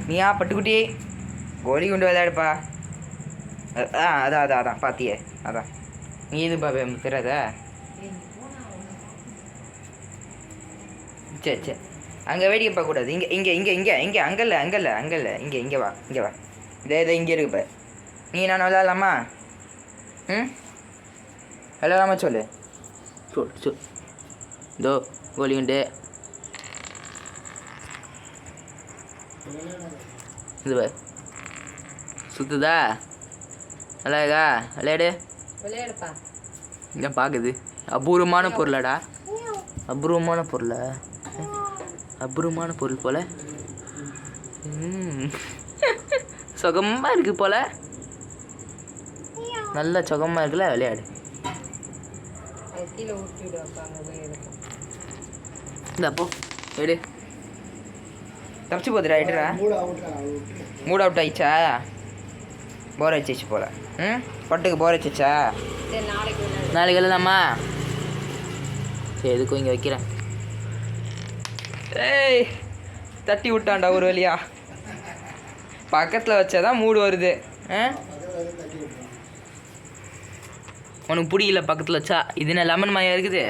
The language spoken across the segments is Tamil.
நீயா பட்டுக்குட்டி கோலி கொண்டு விளையாடுப்பா. அதான் பாத்தியே அதான். நீ இது பாப்பே தெரியாத. சரி அங்கே வேடிக்கை பார்க்கக்கூடாது. இங்கே அங்கல்ல இங்கே வா இதே இங்கே இருக்குப்ப. நீ நான் விளையாடலாமா? விளையாடாம சொல்லு. சொல் இதோ கோலி உண்டு. இது சுத்துதா? விளையாடா விளையாடுப்பா. இங்கே பார்க்குது. அபூர்வமான பொருளாடா. அபூர்வமான பொருள் போல. சுகமாக இருக்குது போல. நல்ல சுகமாக இருக்குல்ல. விளையாடு. இந்த அப்போ எடு. தப்பிச்சு போதுடா. எடுறா. மூட் அவுட் ஆயிடுச்சா? போர் அடிச்சிச்சு போல. பட்டுக்கு போர் அடிச்சிச்சா? நாளைக்கு எழுதாமா? சரி எதுக்கும் இங்கே வைக்கிறேன். ஏய் தட்டி விட்டான்டா ஒரு வழியா. பக்கத்தில் வச்சாதான் மூடு வருது. உனக்கு பிடிக்கல பக்கத்தில் வச்சா? இது என்ன லெமன் மாயா இருக்குது?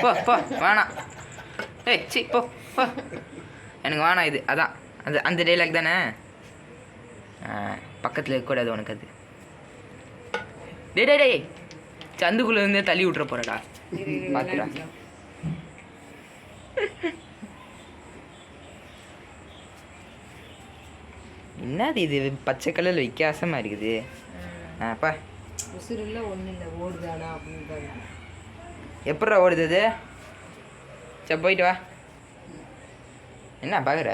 போ வேணாம். ஏய் சி போ எனக்கு வேணாம் இது. அதான் அந்த டைலாக் தானே. பக்கத்தில் இருக்கக்கூடாது உனக்கு அது. டே சந்துக்குள்ளே இருந்தே தள்ளி விட்டுற போறடா. பார்த்துடா. என்னது இது பச்சை கலரில் வித்தியாசமாக இருக்குது. அப்பா உசுரில் ஒன்றும் இல்லை ஓடுதாடா அப்படின்னு. எப்பட்றா ஓடுது அது? சரி போயிட்டு வா. என்ன பார்க்குற?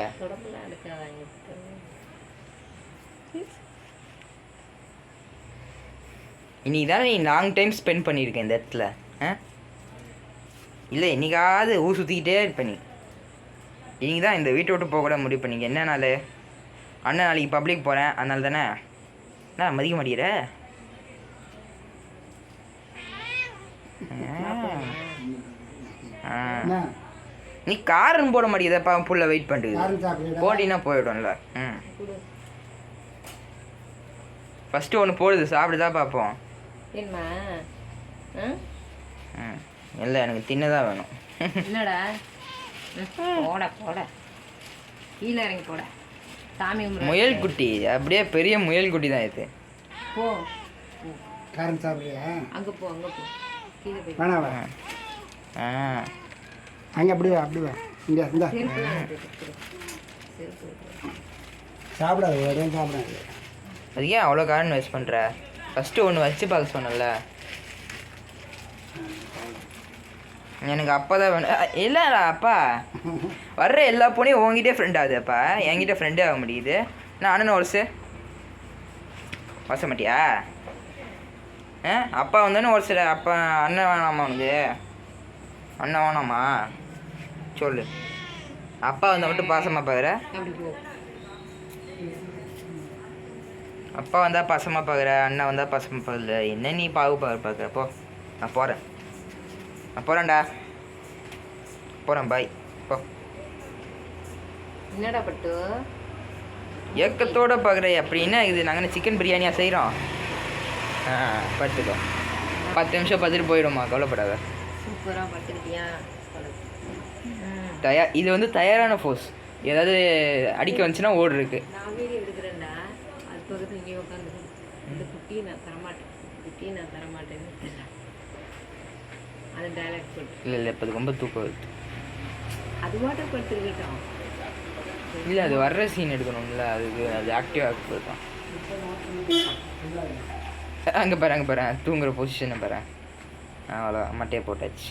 இன்னைக்கு தானே நீ லாங் டைம் ஸ்பெண்ட் பண்ணியிருக்கேன் இந்த இடத்துல. இல்லை என்னைக்காவது ஊர் சுற்றிக்கிட்டே இருப்ப நீ. இன்னைக்கு தான் இந்த வீட்டை விட்டு போக கூட முடிவு பண்ணிங்க. என்ன நாள்? அண்ணன் நாளைக்கு பப்ளிக் போகிறேன் அதனால தானே. என்ன மதிக்க மாட்டேங்கிற? நீ காரன் போட மாட்டேங்குதப்பா. புள்ள வெயிட் பண்ணுறது போட்டினா போயிடும்ல. ஃபஸ்ட்டு ஒன்று போடுது சாப்பிட்டுதான் பார்ப்போம். இல்லை எனக்கு தின்னதான் வேணும். என்னடா போட கீழே இறங்கி போட. சாமி முயல் குட்டி அப்படியே பெரிய முயல் குட்டி தான் இது. போ காரம் சாப்பிடுறியா? அங்கே போ கீழே போய் வேணாவா? அங்கே அப்படி வா இங்கே இந்த சாப்பிடாது. உடனே சாப்பிடாது. அது ஏன் அவ்வளோ காரம் வேஸ்ட் பண்ணுற? ஃபஸ்ட்டு ஒன்று வச்சு பார்க்க சொன்னல. எனக்கு அப்பா தான் வேணும். இல்லைடா அப்பா வர்ற எல்லா பொண்ணையும் உங்ககிட்டே ஃப்ரெண்ட் ஆகுதுப்பா. என்கிட்ட ஃப்ரெண்டே ஆக முடியுது. நான் அண்ணன் வச மாட்டியா? அப்பா வந்தோன்னு ஒரு சில அப்பா அண்ணன் வேணாமா உனக்கு? அண்ணன் வேணாமா சொல்லு. அப்பா வந்தால் மட்டும் பாசமாக பார்க்குற. அப்பா வந்தால் பாசமாக பார்க்குற, அண்ணன் வந்தால் பாசமாக பார்க்கல. என்ன நீ பார்க்குறப்போ? நான் போகிறேன்டா. போகிறேன் பாய். போ. என்னடா பட்டு ஏக்கத்தோடு பார்க்குற? அப்படின்னா இது நாங்கள் சிக்கன் பிரியாணியாக செய்கிறோம். படுத்துக்கோ. 10 நிமிஷம் பார்த்துட்டு போயிடுமா, கவலைப்படாத. சூப்பராக படுத்துக்கிட்டியா? இது வந்து தயாரான ஃபோர்ஸ். ஏதாவது அடிக்க வந்துச்சுன்னா ஓடு இருக்கு. நான் வீடியோ எடுக்கிறேன்டா. அது பக்கத்தில் இங்கே உட்காந்துருக்கேன். இந்த குட்டியை நான் தரமாட்டேன்னு அது டைலாக் போட்டு. இல்லை இப்போ அது ரொம்ப தூக்கம் வருது. அது வாட்டர் படுத்துருக்கட்டும். இல்லை அது வர்ற சீன் எடுக்கணும்ல. அது ஆக்டிவாக தான். அங்கே பாரு தூங்குற பொசிஷனை பாரு. அவ்வளோ மட்டையை போட்டாச்சு.